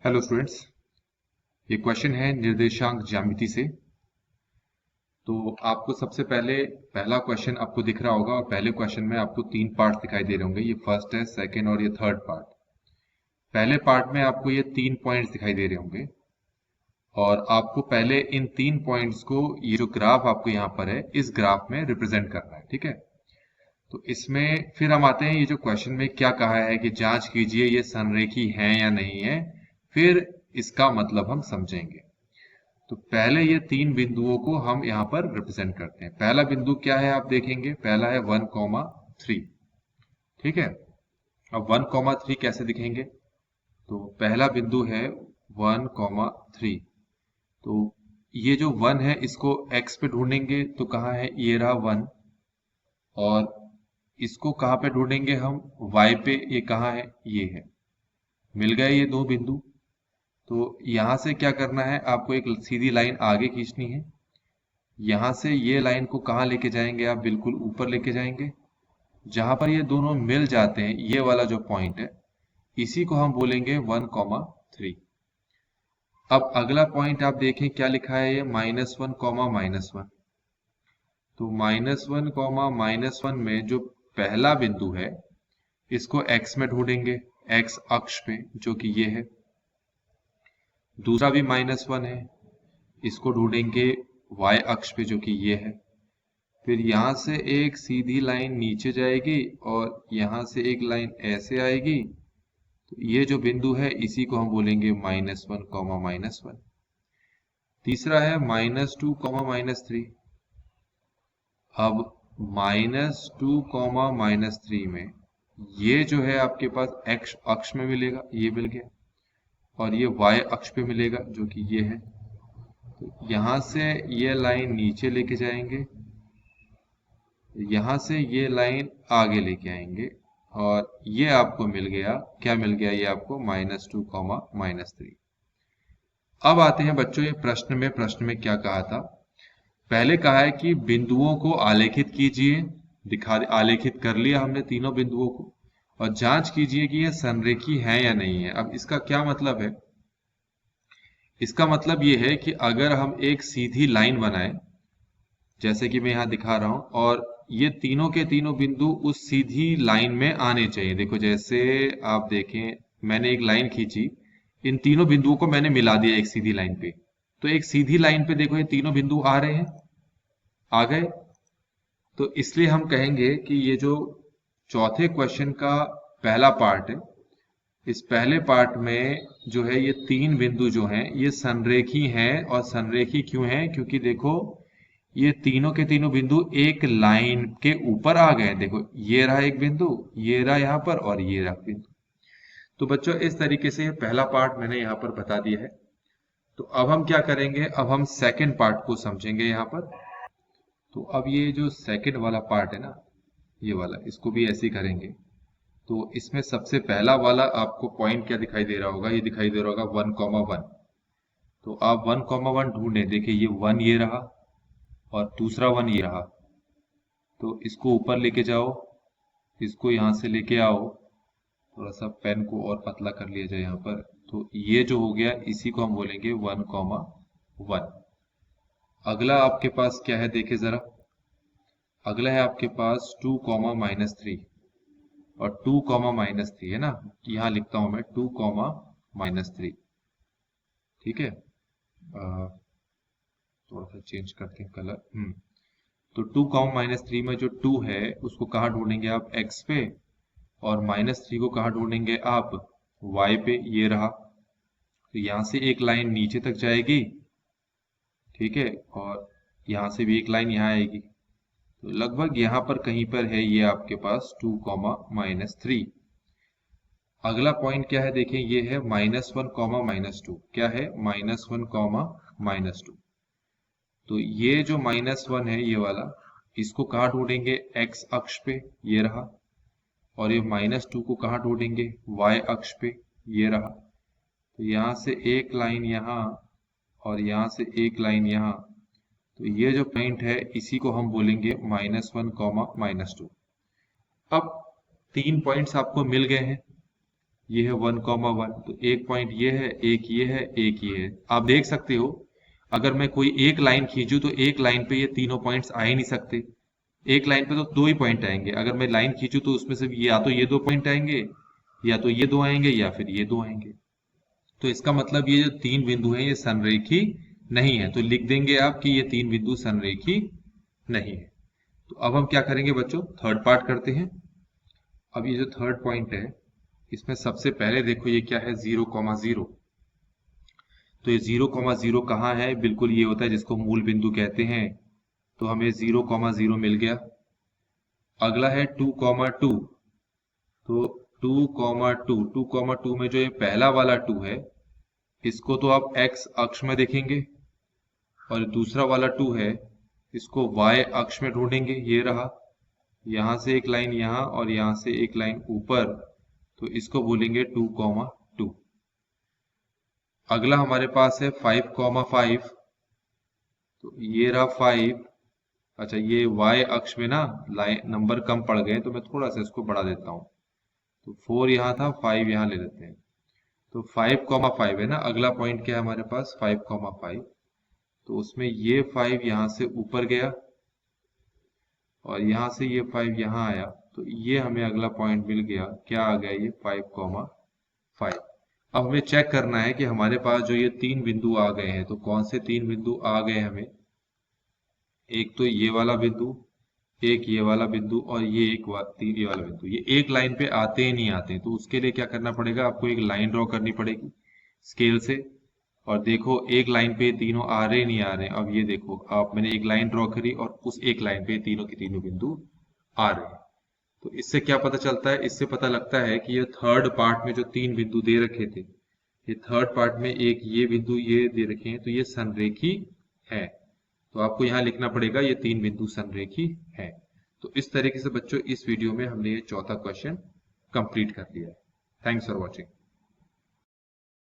Hello students, ये question है निर्देशांक ज्यामिति से। तो आपको सबसे पहले पहला क्वेश्चन आपको दिख रहा होगा और पहले क्वेश्चन में आपको तीन पार्ट दिखाई दे रहे होंगे। ये फर्स्ट है, सेकंड और ये थर्ड पार्ट। पहले पार्ट में आपको ये 3 पॉइंट्स दिखाई दे रहे होंगे और आपको पहले इन 3 पॉइंट्स को, ये जो ग्राफ आपको यहाँ पर है, इस ग्राफ में रिप्रेजेंट करना है। ठीक है, तो इसमें फिर हम आते हैं, ये जो क्वेश्चन में क्या कहा है कि जांच कीजिए ये संरेखी है या नहीं है, फिर इसका मतलब हम समझेंगे। तो पहले ये तीन बिंदुओं को हम यहाँ पर रिप्रेजेंट करते हैं। पहला बिंदु क्या है आप देखेंगे, पहला है 1,3। ठीक है, अब 1,3 कैसे दिखेंगे? तो पहला बिंदु है 1,3। तो ये जो 1 है इसको x पे ढूंढेंगे तो कहाँ है, ये रहा 1। और इसको कहाँ पे ढूंढेंगे हम, y पे, ये कहाँ है, ये है। मिल गए ये दो बिंदु। तो यहां से क्या करना है, आपको एक सीधी लाइन आगे खींचनी है। यहां से ये लाइन को कहाँ लेके जाएंगे आप, बिल्कुल ऊपर लेके जाएंगे। जहां पर ये दोनों मिल जाते हैं, ये वाला जो पॉइंट है, इसी को हम बोलेंगे 1,3। अब अगला पॉइंट आप देखें क्या लिखा है, ये -1, तो -1, में जो पहला बिंदु है इसको x में ढूंढेंगे, x अक्ष पे, जो कि ये है। दूसरा भी -1 है, इसको ढूंढेंगे y अक्ष पे, जो कि ये है। फिर यहां से एक सीधी लाइन नीचे जाएगी और यहां से एक लाइन ऐसे आएगी। तो ये जो बिंदु है इसी को हम बोलेंगे -1, तीसरा है -2, -3। अब -2, -3 में ये जो है आपके पास x अक्ष में मिलेगा, ये मिल गया, और ये y अक्ष पे मिलेगा, जो कि ये है। तो यहां से ये लाइन नीचे लेके जाएंगे, यहां से ये लाइन आगे लेके आएंगे, और ये आपको मिल गया, क्या मिल गया, ये आपको -2, -3। अब आते हैं बच्चों, ये प्रश्न में क्या कहा था। पहले कहा है कि बिंदुओं को आलेखित कीजिए, आलेखित कर लिया हमने तीनों बिंदुओं को, और जांच कीजिए कि ये संरेखी है या नहीं है। अब इसका क्या मतलब है? इसका मतलब ये है कि अगर हम एक सीधी लाइन बनाएं, जैसे कि मैं यहाँ दिखा रहा हूं, और ये तीनों के तीनों बिंदु उस सीधी लाइन में आने चाहिए। देखो, जैसे आप देखें, मैंने एक लाइन खींची, इन तीनों बिंदुओं को मैंने मिला दिया एक सीधी लाइन पे। तो एक सीधी लाइन पे देखो, ये तीनों बिंदु आ रहे हैं, आ गए। तो इसलिए हम कहेंगे कि ये जो चौथे क्वेश्चन का पहला पार्ट है, इस पहले पार्ट में जो है ये तीन बिंदु जो हैं ये संरेखी हैं। और संरेखी क्यों हैं? क्योंकि देखो, ये तीनों के तीनों बिंदु एक लाइन के ऊपर आ गए। देखो, ये रहा एक बिंदु, ये रहा यहाँ पर, और ये रहा बिंदु। तो बच्चों, इस तरीके से पहला पार्ट मैंने यहाँ पर बता दिया है। तो अब हम क्या करेंगे, अब हम सेकंड पार्ट को समझेंगे यहाँ पर। तो अब ये जो सेकंड वाला पार्ट है ना, ये वाला, इसको भी ऐसे ही करेंगे। तो इसमें सबसे पहला वाला आपको पॉइंट क्या दिखाई दे रहा होगा, ये दिखाई दे रहा होगा 1,1। तो आप 1,1 ढूंढें, देखिए ये 1 ये रहा, और दूसरा 1 ये रहा। तो इसको ऊपर लेके जाओ, इसको यहां से लेके आओ, थोड़ा सा पेन को और पतला कर लिया जाए यहाँ पर। तो ये जो हो गया, इसी को हम बोलेंगे 1,1। अगला आपके पास क्या है, देखिए जरा। अगला है आपके पास 2, -3। और 2, -3 है ना, यहाँ लिखता हूं मैं 2, -3। ठीक है, थोड़ा सा चेंज करते हैं कलर। तो 2, -3 में जो 2 है उसको कहाँ ढूंढेंगे आप, x पे, और -3 को कहाँ ढूंढेंगे आप, y पे, ये रहा। तो यहाँ से एक लाइन नीचे तक जाएगी, ठीक है, और यहाँ से भी एक लाइन यहाँ आएगी। तो लगभग यहाँ पर कहीं पर है ये आपके पास 2, -3। अगला पॉइंट क्या है, देखें, ये है -1, -2। क्या है, -1, -2। तो ये जो -1 है, ये वाला, इसको कहाँ ढूंढेंगे, x अक्ष पे, ये रहा। और ये -2 को कहाँ ढूंढेंगे, y अक्ष पे, ये रहा। तो यहाँ से एक लाइन यहाँ, और यहाँ से एक लाइन यहाँ। तो ये जो पॉइंट है इसी को हम बोलेंगे -1, -2। अब तीन पॉइंट्स आपको मिल गए हैं। ये है 1,1, तो एक पॉइंट ये है, एक ये है, एक ये है। आप देख सकते हो अगर मैं कोई एक लाइन खींचूं तो एक लाइन पे ये तीनों पॉइंट्स आ ही नहीं सकते। एक लाइन पे तो दो ही पॉइंट आएंगे। अगर मैं लाइन खींचूं तो उसमें से या तो ये दो पॉइंट आएंगे, या तो ये दो आएंगे, या फिर ये दो आएंगे। तो इसका मतलब ये जो तीन बिंदु हैं ये संरेखी नहीं है। तो लिख देंगे आप कि ये तीन बिंदु संरेखी नहीं है। तो अब हम क्या करेंगे बच्चों, थर्ड पार्ट करते हैं। अब ये जो थर्ड पॉइंट है इसमें सबसे पहले देखो ये क्या है, 0,0। तो ये 0,0 कहाँ है, बिल्कुल ये होता है जिसको मूल बिंदु कहते हैं। तो हमें 0,0 मिल गया। अगला है 2,2। तो 2,2 में जो ये पहला वाला 2 है इसको तो आप x अक्ष में देखेंगे, और दूसरा वाला 2 है इसको y अक्ष में ढूंढेंगे। ये रहा, यहां से एक लाइन यहां और यहां से एक लाइन ऊपर, तो इसको बोलेंगे 2,2। अगला हमारे पास है 5,5। तो ये रहा 5। अच्छा, ये y अक्ष में ना लाइन नंबर कम पड़ गए तो मैं थोड़ा सा इसको बढ़ा देता हूँ। तो 4 यहाँ था, 5 यहाँ ले लेते हैं। तो 5,5 है ना, अगला पॉइंट क्या है हमारे पास, 5,5। तो उसमें ये 5 यहाँ से ऊपर गया और यहाँ से ये 5 यहाँ आया, तो ये हमें अगला पॉइंट मिल गया। क्या आ गया, ये 5,5। अब हमें चेक करना है कि हमारे पास जो ये तीन बिंदु आ गए हैं, तो कौन से तीन बिंदु आ गए हमें। एक तो ये वाला बिंदु, एक ये वाला बिंदु, और ये ये वाला बिंदु। ये एक लाइन पे आते ही नहीं आते, तो उसके लिए क्या करना पड़ेगा, आपको एक लाइन ड्रॉ करनी पड़ेगी स्केल से। और देखो एक लाइन पे तीनों आ रहे नहीं आ रहे। अब ये देखो आप, मैंने एक लाइन ड्रॉ करी और उस एक लाइन पे तीनों के तीनों बिंदु आ रहे हैं। तो इससे क्या पता चलता है, इससे पता लगता है कि ये थर्ड पार्ट में जो तीन बिंदु दे रखे थे, ये थर्ड पार्ट में एक ये बिंदु ये दे रखे हैं, तो ये संरेखी है। तो आपको यहाँ लिखना पड़ेगा ये तीन बिंदु संरेखी है। तो इस तरीके से बच्चों इस वीडियो में हमने ये चौथा क्वेश्चन कंप्लीट कर लिया है। Thanks for watching.